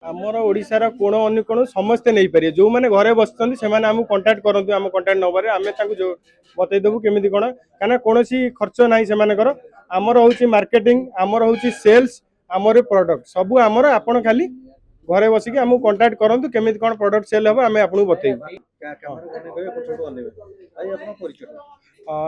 आमर ओडिशार कोण अन्य कोण समस्ते नहीं पारे जो मैंने घरे बसते से कंटाक्ट करूँ आम कंटाक्ट नंबर आम जो बतईदेवु केमी कौन क्या कौन खर्च ना से आमर हूँ मार्केटिंग आमर हूँ सेल्स आमर प्रोडक्ट सब आमर आपण खाली घरे बसिक आम कंटाक्ट करूँ केमी कौन प्रोडक्ट सेल हम आम आपको बतईबू।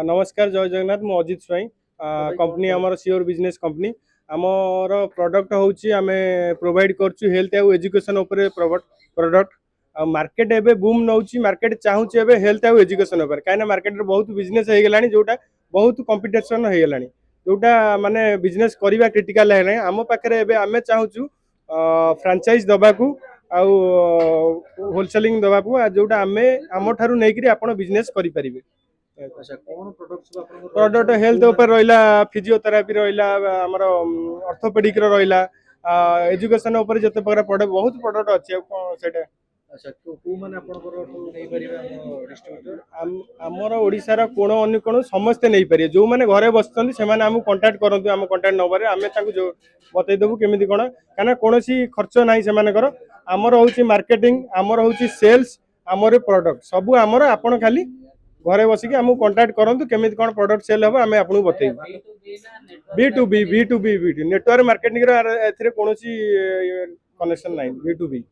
नमस्कार जय जगन्नाथ मु अजित स्वाई कंपनी आमर सियोर बिजनेस कंपनी आमर प्रोडक्ट होची आमे प्रोवाइड करछु हेल्थ और एजुकेशन ऊपर प्रोडक्ट मार्केट एबे बूम नौची मार्केट चाहूची एबे हेल्थ और एजुकेशन ऊपर काहे ना मार्केट रे बहुत बिजनेस हे गेलानी जोटा बहुत कंपटीशन हे गेलानी जोटा माने बिजनेस करबा क्रिटिकल है आम पाखरे एबे आमे चाहूछु फ्रांचाइज दबाकू आउ होलसेलिंग दबाकू जोटा आमे आम ठारू नेकरी आपण बिजनेस करि परिबे। प्रोडक्ट हेल्थ ऊपर रहा फिजियोथेरापी रहा आमर ऑर्थोपेडिक रहा एजुकेशन ऊपर जिते प्रकार प्रोडक्ट बहुत प्रोडक्ट अच्छे आमर ओडिशार कोण अन्य कोण समस्ते नहीं पारे जो मैंने घरे बसते से कंटाक्ट करूँ आम कंटाक्ट नंबर आम जो बतईदेवु केमी कौन क्या कौन खर्च ना से आमर हूँ मार्केटिंग आमर हूँ सेल्स आमर प्रोडक्ट सब आमर आपण खाली घरे बसिक आम कंटाक्ट करूँ केमी कौन प्रोडक्ट सेल हम आम आपको बतईबू। B to B network marketing कौन कनेक्शन ना बी2बी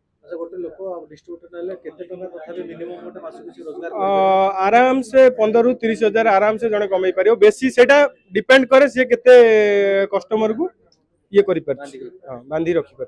आराम से 15 ରୁ 30 हजार आराम से जड़े कमे पार बेसी से डिपेंड करे सी के कस्टमर को ये बांधी रखी पार।